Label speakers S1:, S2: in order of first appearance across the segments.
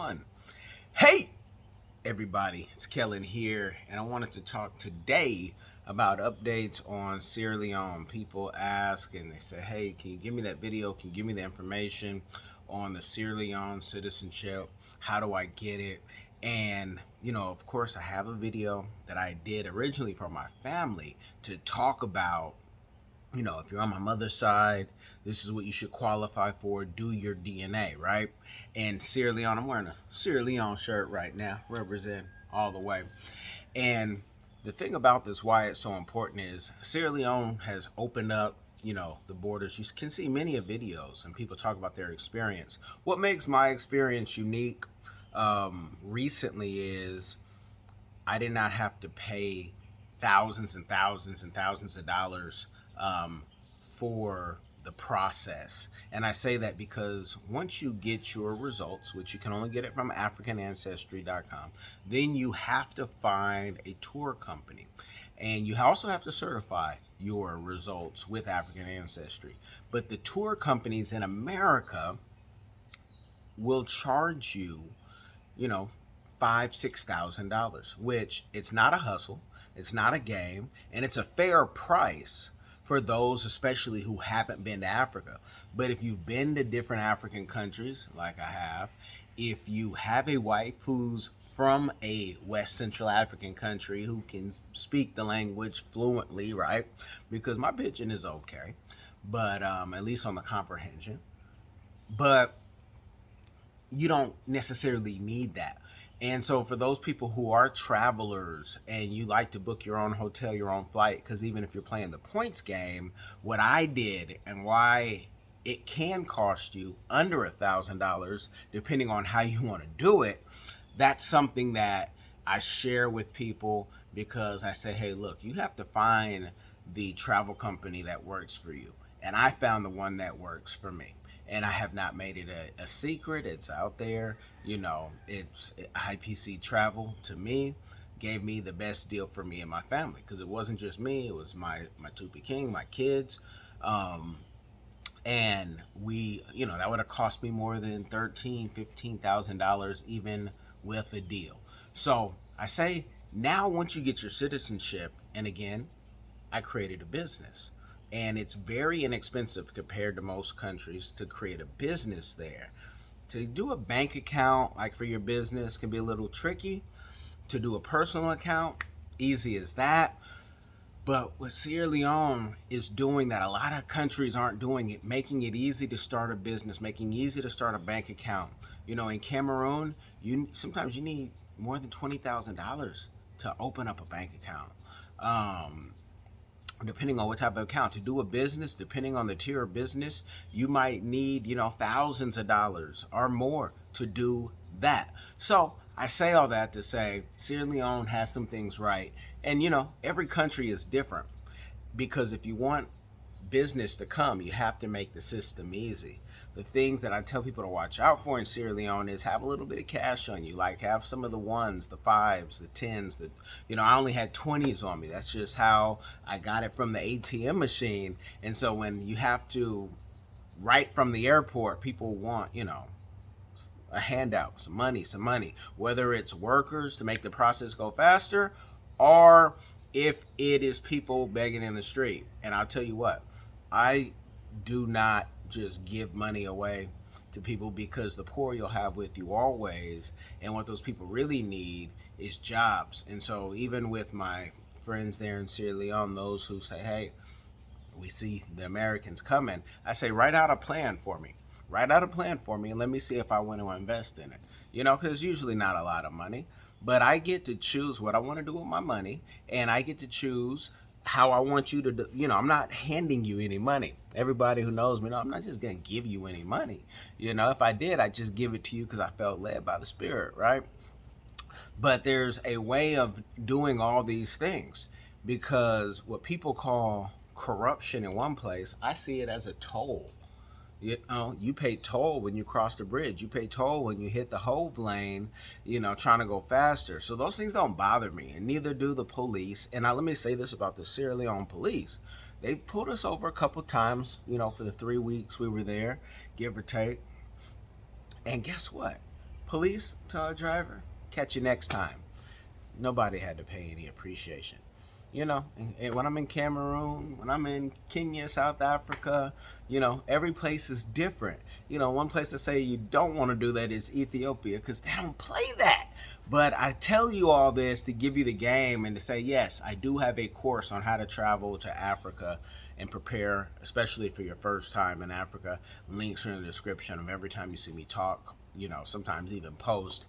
S1: 1. Hey, everybody, it's Kellen here, and I wanted to talk today about updates on Sierra Leone. People ask and they say, hey, can you give me that video? Can you give me the information on the Sierra Leone citizenship? How do I get it? And, of course, I have a video that I did originally for my family to talk about if you're on my mother's side, this is what you should qualify for. Do your DNA, right? And Sierra Leone, I'm wearing a Sierra Leone shirt right now, represent all the way. And the thing about this, why it's so important, is Sierra Leone has opened up, the borders. You can see many of videos and people talk about their experience. What makes my experience unique recently is I did not have to pay thousands and thousands and thousands of dollars for the process. And I say that because once you get your results, which you can only get it from AfricanAncestry.com, then you have to find a tour company. And you also have to certify your results with African Ancestry. But the tour companies in America will charge you, $5,000-$6,000, which it's not a hustle, it's not a game, and it's a fair price for those especially who haven't been to Africa. But if you've been to different African countries, like I have, if you have a wife who's from a West Central African country who can speak the language fluently, right? Because my pidgin is okay, but at least on the comprehension. But you don't necessarily need that. And so for those people who are travelers and you like to book your own hotel, your own flight, because even if you're playing the points game, what I did and why it can cost you under $1,000, depending on how you want to do it, that's something that I share with people, because I say, hey, look, you have to find the travel company that works for you. And I found the one that works for me. And I have not made it a secret. It's out there. It's IPC Travel, to me, gave me the best deal for me and my family, because it wasn't just me. It was my Tupi King, my kids. And we, that would have cost me more than $13,000-$15,000 even with a deal. So I say, now once you get your citizenship, and again, I created a business. And it's very inexpensive compared to most countries to create a business there. To do a bank account, like for your business, can be a little tricky. To do a personal account, easy as that. But what Sierra Leone is doing that a lot of countries aren't doing, it making it easy to start a business, making it easy to start a bank account. In Cameroon, sometimes you need more than $20,000 to open up a bank account. Depending on what type of account. To do a business, depending on the tier of business, you might need, thousands of dollars or more to do that. So I say all that to say Sierra Leone has some things right. And, every country is different, because if you want business to come, you have to make the system easy. The things that I tell people to watch out for in Sierra Leone is have a little bit of cash on you, like have some of the ones, the fives, the tens, I only had 20s on me. That's just how I got it from the ATM machine. And so when you have to, right from the airport, people want, a handout, some money, whether it's workers to make the process go faster, or if it is people begging in the street. And I'll tell you what, I do not just give money away to people, because the poor you'll have with you always, and what those people really need is jobs. And so even with my friends there in Sierra Leone, those who say, hey, we see the Americans coming, I say, write out a plan for me, and let me see if I want to invest in it, because it's usually not a lot of money, but I get to choose what I want to do with my money, and I get to choose how I want you to do. I'm not handing you any money. Everybody who knows me, I'm not just going to give you any money. If I did, I'd just give it to you because I felt led by the Spirit, right? But there's a way of doing all these things, because what people call corruption in one place, I see it as a toll. You pay toll when you cross the bridge. You pay toll when you hit the Hove lane, trying to go faster. So those things don't bother me, and neither do the police. And now let me say this about the Sierra Leone police. They pulled us over a couple times, for the 3 weeks we were there, give or take. And guess what? Police, tell a driver, catch you next time. Nobody had to pay any appreciation. And when I'm in Cameroon, when I'm in Kenya, South Africa, every place is different. One place to say you don't want to do that is Ethiopia, because they don't play that. But I tell you all this to give you the game and to say, yes, I do have a course on how to travel to Africa and prepare, especially for your first time in Africa. Links are in the description of every time you see me talk, sometimes even post,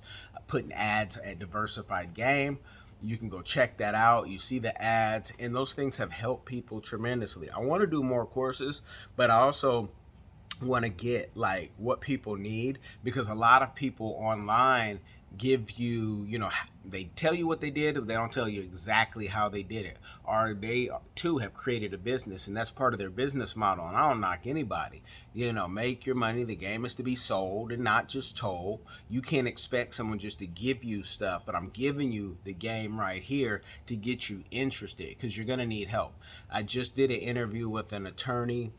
S1: putting ads at Diversified Game. You can go check that out. You see the ads, and those things have helped people tremendously. I want to do more courses, but I also want to get like what people need, because a lot of people online give you, they tell you what they did, but they don't tell you exactly how they did it. Or they too have created a business, and that's part of their business model. And I don't knock anybody. Make your money. The game is to be sold and not just told. You can't expect someone just to give you stuff, but I'm giving you the game right here to get you interested, because you're going to need help. I just did an interview with an attorney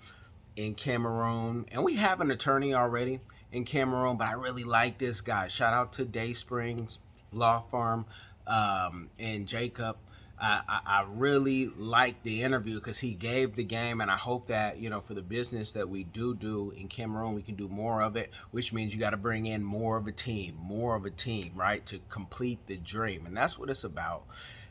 S1: in Cameroon, and we have an attorney already in Cameroon, but I really like this guy. Shout out to Day Springs Law Firm and Jacob. I really like the interview because he gave the game, and I hope that, for the business that we do in Cameroon, we can do more of it, which means you got to bring in more of a team, right, to complete the dream. And that's what it's about.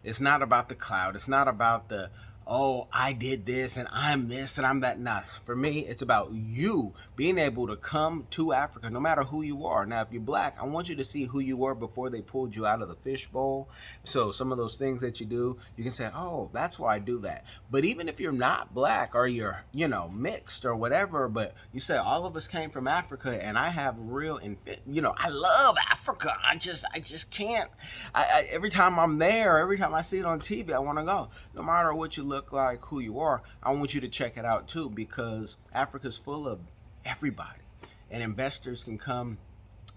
S1: It's not about the cloud. It's not about the, oh, I did this and I'm this and I'm that. Nah, for me, it's about you being able to come to Africa, no matter who you are. Now, if you're black, I want you to see who you were before they pulled you out of the fishbowl. So some of those things that you do, you can say, oh, that's why I do that. But even if you're not black or you're, mixed or whatever, but you say all of us came from Africa, and I have real, I love Africa. I just can't. Every time I'm there, every time I see it on TV, I want to go. No matter what you look like, who you are, I want you to check it out too, because Africa's full of everybody, and investors can come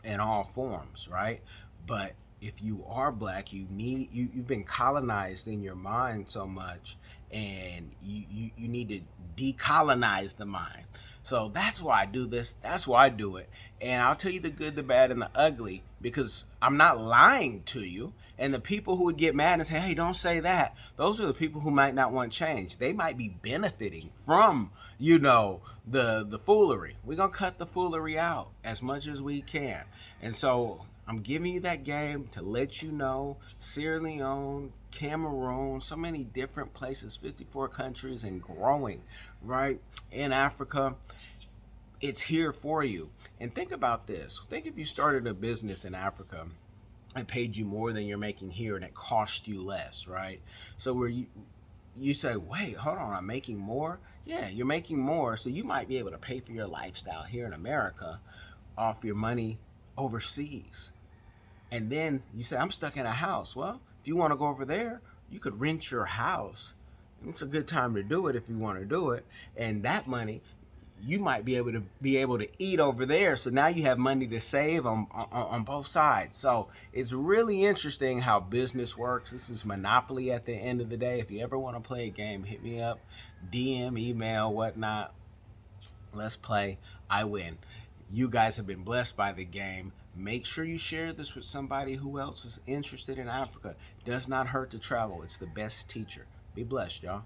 S1: in all forms, right? But if you are black, you've been colonized in your mind so much, and you need to decolonize the mind. So that's why I do this. That's why I do it. And I'll tell you the good, the bad, and the ugly, because I'm not lying to you. And the people who would get mad and say, hey, don't say that, those are the people who might not want change. They might be benefiting from, the foolery. We're going to cut the foolery out as much as we can. And so I'm giving you that game to let you know, Sierra Leone, Cameroon, so many different places, 54 countries and growing, right? In Africa, it's here for you. And think about this. Think if you started a business in Africa and paid you more than you're making here, and it cost you less, right? So where you say, wait, hold on, I'm making more? Yeah, you're making more, so you might be able to pay for your lifestyle here in America off your money overseas. And then you say, I'm stuck in a house. Well, if you want to go over there, you could rent your house. It's a good time to do it if you want to do it. And that money, you might be able to eat over there. So now you have money to save on both sides. So it's really interesting how business works. This is Monopoly at the end of the day. If you ever want to play a game, hit me up, DM, email, whatnot. Let's play. I win. You guys have been blessed by the game. Make sure you share this with somebody who else is interested in Africa. It does not hurt to travel. It's the best teacher. Be blessed, y'all.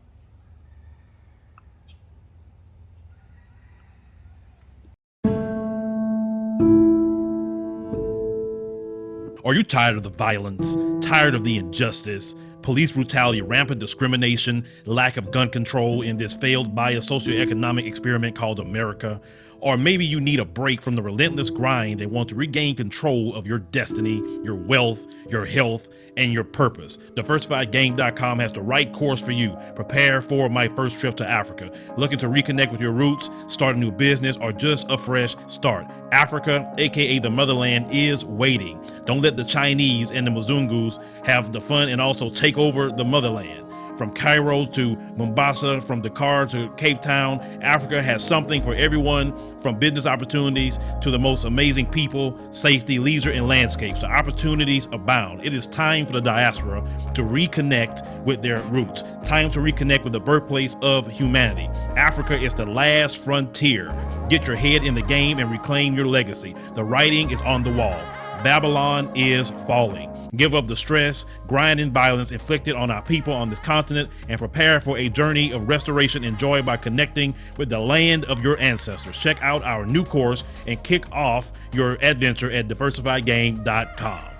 S2: Are you tired of the violence, tired of the injustice, police brutality, rampant discrimination, lack of gun control in this failed biased socioeconomic experiment called America? Or maybe you need a break from the relentless grind and want to regain control of your destiny, your wealth, your health, and your purpose. DiversifiedGame.com has the right course for you. Prepare for my first trip to Africa. Looking to reconnect with your roots, start a new business, or just a fresh start. Africa, aka the motherland, is waiting. Don't let the Chinese and the Mzungus have the fun and also take over the motherland. From Cairo to Mombasa, from Dakar to Cape Town, Africa has something for everyone, from business opportunities to the most amazing people, safety, leisure, and landscapes. The opportunities abound. It is time for the diaspora to reconnect with their roots. Time to reconnect with the birthplace of humanity. Africa is the last frontier. Get your head in the game and reclaim your legacy. The writing is on the wall. Babylon is falling. Give up the stress, grind, and violence inflicted on our people on this continent and prepare for a journey of restoration enjoyed by connecting with the land of your ancestors. Check out our new course and kick off your adventure at diversifiedgame.com.